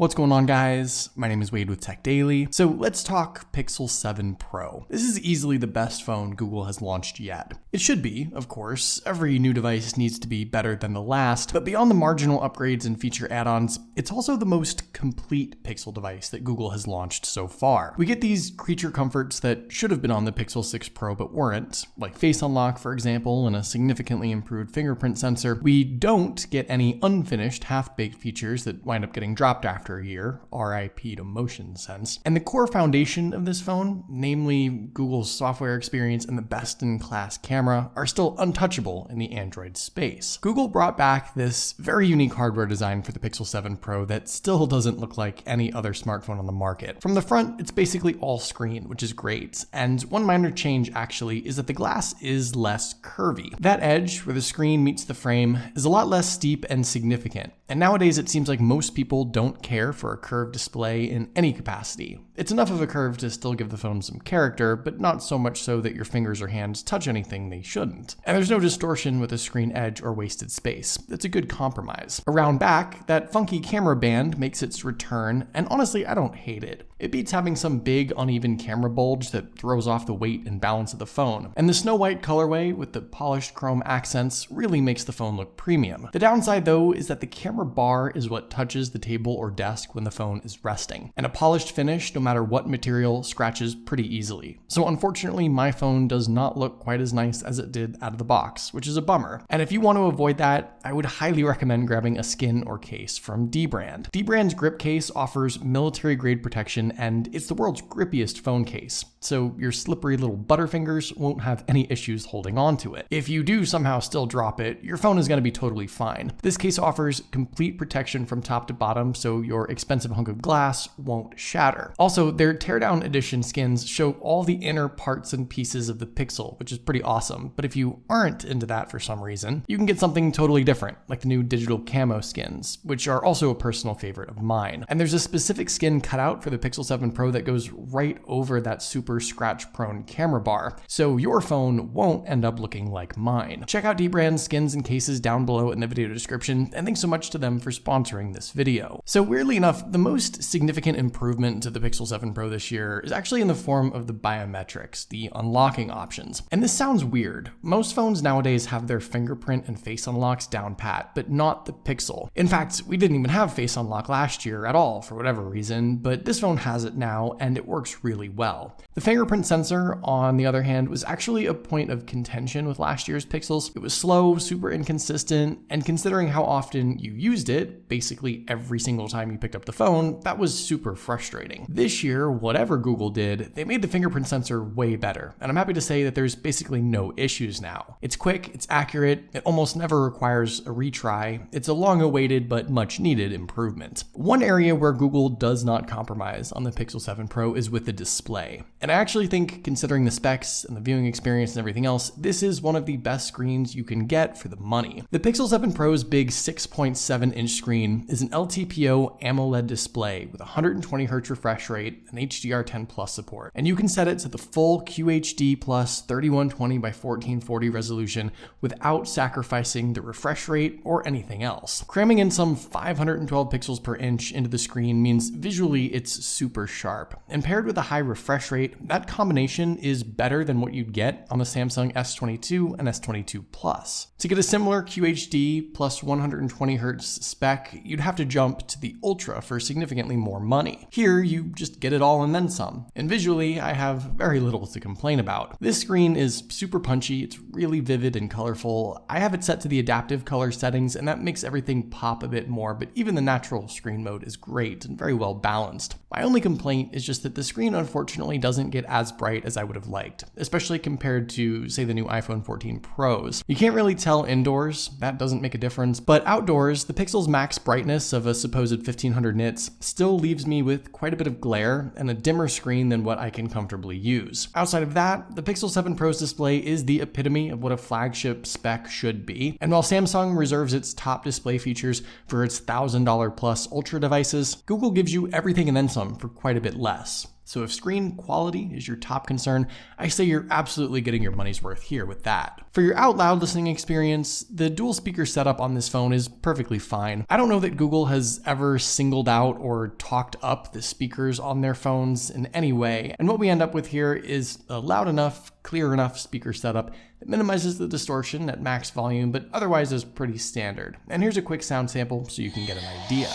What's going on, guys? My name is Wade with Tech Daily. So let's talk Pixel 7 Pro. This is easily the best phone Google has launched yet. It should be, of course. Every new device needs to be better than the last, but beyond the marginal upgrades and feature add-ons, it's also the most complete Pixel device that Google has launched so far. We get these creature comforts that should have been on the Pixel 6 Pro but weren't, like face unlock, for example, and a significantly improved fingerprint sensor. We don't get any unfinished, half-baked features that wind up getting dropped after a year, RIP to motion sense. And the core foundation of this phone, namely Google's software experience and the best-in-class camera, are still untouchable in the Android space. Google brought back this very unique hardware design for the Pixel 7 Pro that still doesn't look like any other smartphone on the market. From the front, it's basically all screen, which is great. And one minor change actually is that the glass is less curvy. That edge where the screen meets the frame is a lot less steep and significant. And nowadays it seems like most people don't care for a curved display in any capacity. It's enough of a curve to still give the phone some character, but not so much so that your fingers or hands touch anything they shouldn't. And there's no distortion with a screen edge or wasted space. It's a good compromise. Around back, that funky camera band makes its return, and honestly, I don't hate it. It beats having some big, uneven camera bulge that throws off the weight and balance of the phone. And the snow white colorway with the polished chrome accents really makes the phone look premium. The downside, though, is that the camera bar is what touches the table or desk when the phone is resting. And a polished finish, no matter what material, scratches pretty easily. So unfortunately, my phone does not look quite as nice as it did out of the box, which is a bummer. And if you want to avoid that, I would highly recommend grabbing a skin or case from dbrand. dbrand's grip case offers military-grade protection, and it's the world's grippiest phone case, so your slippery little butterfingers won't have any issues holding on to it. If you do somehow still drop it, your phone is going to be totally fine. This case offers complete protection from top to bottom, so your expensive hunk of glass won't shatter. Also, their teardown edition skins show all the inner parts and pieces of the Pixel, which is pretty awesome. But if you aren't into that for some reason, you can get something totally different, like the new digital camo skins, which are also a personal favorite of mine. And there's a specific skin cut out for the Pixel 7 Pro that goes right over that super scratch-prone camera bar, so your phone won't end up looking like mine. Check out dbrand's skins and cases down below in the video description, and thanks so much to them for sponsoring this video. So weirdly enough, the most significant improvement to the Pixel 7 Pro this year is actually in the form of the biometrics, the unlocking options. And this sounds weird. Most phones nowadays have their fingerprint and face unlocks down pat, but not the Pixel. In fact, we didn't even have face unlock last year at all for whatever reason, but this phone has it now and it works really well. The fingerprint sensor, on the other hand, was actually a point of contention with last year's Pixels. It was slow, super inconsistent, and considering how often you used it, basically every single time you picked up the phone, that was super frustrating. This year, whatever Google did, they made the fingerprint sensor way better, and I'm happy to say that there's basically no issues now. It's quick, it's accurate, it almost never requires a retry. It's a long-awaited but much-needed improvement. One area where Google does not compromise on the Pixel 7 Pro is with the display. And I actually think, considering the specs and the viewing experience and everything else, this is one of the best screens you can get for the money. The Pixel 7 Pro's big 6.7-inch screen is an LTPO AMOLED display with 120Hz refresh rate and HDR10 Plus support. And you can set it to the full QHD plus 3120 by 1440 resolution without sacrificing the refresh rate or anything else. Cramming in some 512 pixels per inch into the screen means visually it's super sharp. And paired with a high refresh rate, that combination is better than what you'd get on the Samsung S22 and S22 Plus. To get a similar QHD plus 120Hz spec, you'd have to jump to the Ultra for significantly more money. Here, you just get it all and then some. And visually, I have very little to complain about. This screen is super punchy, it's really vivid and colorful. I have it set to the adaptive color settings, and that makes everything pop a bit more, but even the natural screen mode is great and very well balanced. My only complaint is just that the screen unfortunately doesn't get as bright as I would have liked, especially compared to, say, the new iPhone 14 Pros. You can't really tell indoors, that doesn't make a difference, but outdoors, the Pixel's max brightness of a supposed 1500 nits still leaves me with quite a bit of glare and a dimmer screen than what I can comfortably use. Outside of that, the Pixel 7 Pro's display is the epitome of what a flagship spec should be, and while Samsung reserves its top display features for its $1,000 plus Ultra devices, Google gives you everything and then some for quite a bit less. So if screen quality is your top concern, I say you're absolutely getting your money's worth here with that. For your out loud listening experience, the dual speaker setup on this phone is perfectly fine. I don't know that Google has ever singled out or talked up the speakers on their phones in any way, and what we end up with here is a loud enough, clear enough speaker setup that minimizes the distortion at max volume, but otherwise is pretty standard. And here's a quick sound sample so you can get an idea.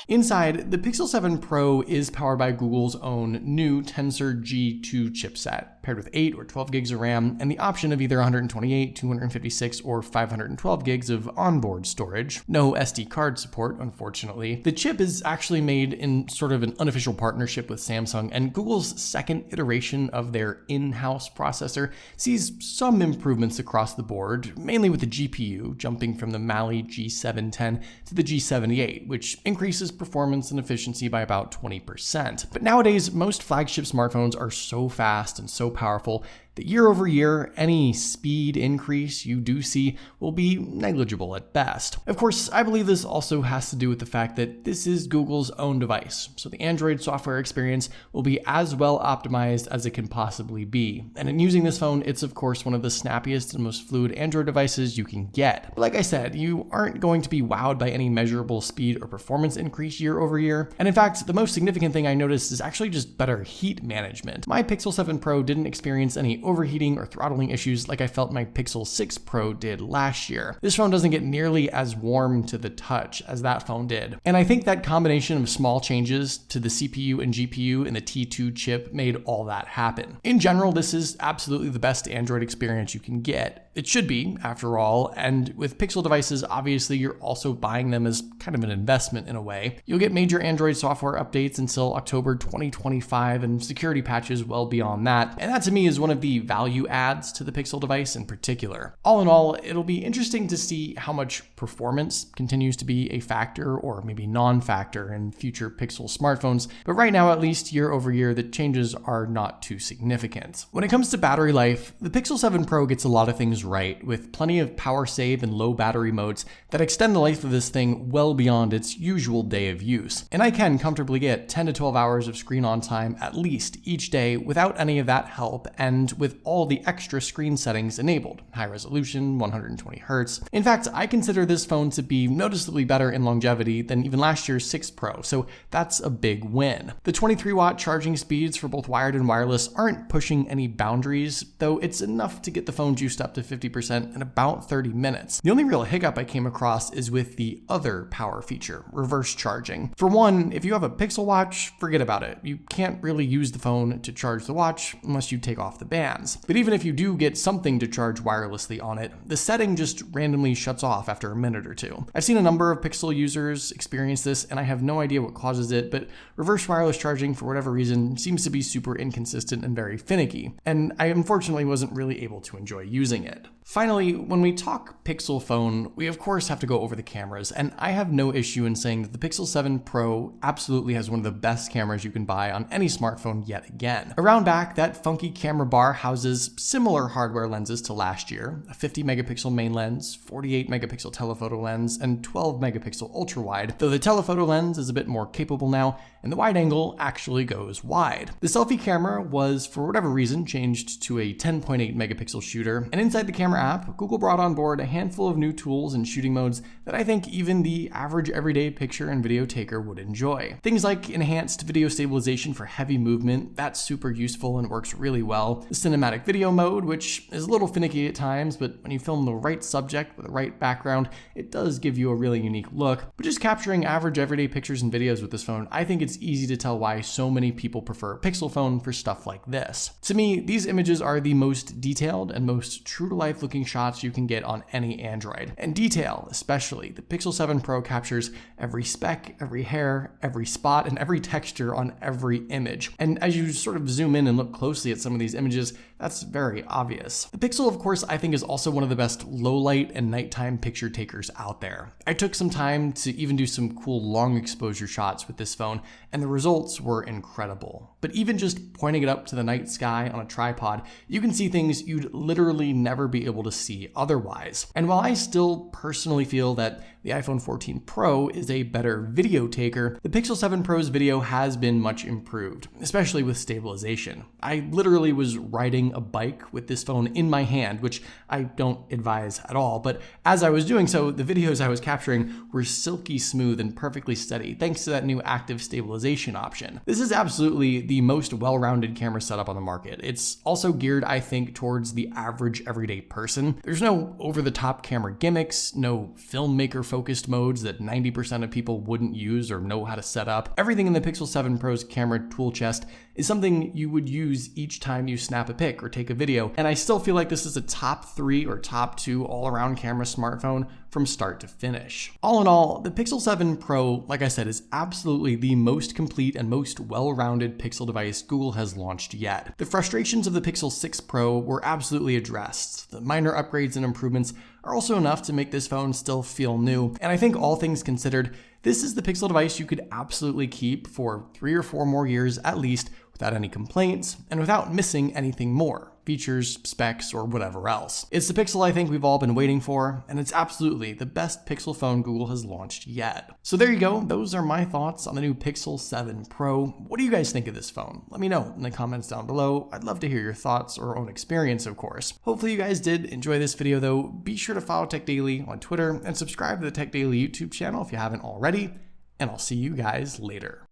Inside, the Pixel 7 Pro is powered by Google's own new Tensor G2 chipset, paired with 8 or 12 gigs of RAM and the option of either 128, 256, or 512 gigs of onboard storage. No SD card support, unfortunately. The chip is actually made in sort of an unofficial partnership with Samsung, and Google's second iteration of their in-house processor sees some improvements across the board, mainly with the GPU, jumping from the Mali G710 to the G78, which increases performance and efficiency by about 20%. But nowadays, most flagship smartphones are so fast and so powerful that year over year, any speed increase you do see will be negligible at best. Of course, I believe this also has to do with the fact that this is Google's own device, so the Android software experience will be as well optimized as it can possibly be. And in using this phone, it's of course one of the snappiest and most fluid Android devices you can get. But like I said, you aren't going to be wowed by any measurable speed or performance increase year over year. And in fact, the most significant thing I noticed is actually just better heat management. My Pixel 7 Pro didn't experience any overheating or throttling issues like I felt my Pixel 6 Pro did last year. This phone doesn't get nearly as warm to the touch as that phone did. And I think that combination of small changes to the CPU and GPU in the T2 chip made all that happen. In general, this is absolutely the best Android experience you can get. It should be, after all, and with Pixel devices, obviously you're also buying them as kind of an investment in a way. You'll get major Android software updates until October 2025 and security patches well beyond that, and that to me is one of the value adds to the Pixel device in particular. All in all, it'll be interesting to see how much performance continues to be a factor or maybe non-factor in future Pixel smartphones, but right now, at least year over year, the changes are not too significant. When it comes to battery life, the Pixel 7 Pro gets a lot of things right, with plenty of power save and low battery modes that extend the life of this thing well beyond its usual day of use. And I can comfortably get 10 to 12 hours of screen on time at least each day without any of that help and with all the extra screen settings enabled. High resolution, 120 Hz. In fact, I consider this phone to be noticeably better in longevity than even last year's 6 Pro, so that's a big win. The 23-watt charging speeds for both wired and wireless aren't pushing any boundaries, though it's enough to get the phone juiced up to 50% in about 30 minutes. The only real hiccup I came across is with the other power feature, reverse charging. For one, if you have a Pixel Watch, forget about it. You can't really use the phone to charge the watch unless you take off the bands. But even if you do get something to charge wirelessly on it, the setting just randomly shuts off after a minute or two. I've seen a number of Pixel users experience this, and I have no idea what causes it, but reverse wireless charging, for whatever reason, seems to be super inconsistent and very finicky, and I unfortunately wasn't really able to enjoy using it. Finally, when we talk Pixel phone, we of course have to go over the cameras, and I have no issue in saying that the Pixel 7 Pro absolutely has one of the best cameras you can buy on any smartphone yet again. Around back, that funky camera bar houses similar hardware lenses to last year, a 50 megapixel main lens, 48 megapixel telephoto lens, and 12 megapixel ultra wide, though the telephoto lens is a bit more capable now, and the wide angle actually goes wide. The selfie camera was, for whatever reason, changed to a 10.8 megapixel shooter, and inside the camera app, Google brought on board a handful of new tools and shooting modes that I think even the average everyday picture and video taker would enjoy. Things like enhanced video stabilization for heavy movement, that's super useful and works really well. The cinematic video mode, which is a little finicky at times, but when you film the right subject with the right background, it does give you a really unique look. But just capturing average everyday pictures and videos with this phone, I think it's easy to tell why so many people prefer a Pixel phone for stuff like this. To me, these images are the most detailed and most true to life looking shots you can get on any Android. And detail, especially, the Pixel 7 Pro captures every speck, every hair, every spot, and every texture on every image. And as you sort of zoom in and look closely at some of these images, that's very obvious. The Pixel, of course, I think is also one of the best low light and nighttime picture takers out there. I took some time to even do some cool long exposure shots with this phone, and the results were incredible. But even just pointing it up to the night sky on a tripod, you can see things you'd literally never be able to see otherwise. And while I still personally feel that the iPhone 14 Pro is a better video taker, the Pixel 7 Pro's video has been much improved, especially with stabilization. I literally was riding a bike with this phone in my hand, which I don't advise at all, but as I was doing so, the videos I was capturing were silky smooth and perfectly steady thanks to that new active stabilization option. This is absolutely the most well-rounded camera setup on the market. It's also geared, I think, towards the average everyday person. There's no over-the-top camera gimmicks, no filmmaker-focused modes that 90% of people wouldn't use or know how to set up. Everything in the Pixel 7 Pro's camera tool chest is something you would use each time you snap a pic or take a video, and I still feel like this is a top 3 or top 2 all-around camera smartphone from start to finish. All in all, the Pixel 7 Pro, like I said, is absolutely the most complete and most well-rounded Pixel device Google has launched yet. The frustrations of the Pixel 6 Pro were absolutely addressed. The minor upgrades and improvements are also enough to make this phone still feel new, and I think all things considered, this is the Pixel device you could absolutely keep for 3 or 4 more years at least without any complaints and without missing anything more. Features, specs, or whatever else. It's the Pixel I think we've all been waiting for, and it's absolutely the best Pixel phone Google has launched yet. So there you go, those are my thoughts on the new Pixel 7 Pro. What do you guys think of this phone? Let me know in the comments down below. I'd love to hear your thoughts or own experience, of course. Hopefully you guys did enjoy this video though. Be sure to follow Tech Daily on Twitter and subscribe to the Tech Daily YouTube channel if you haven't already, and I'll see you guys later.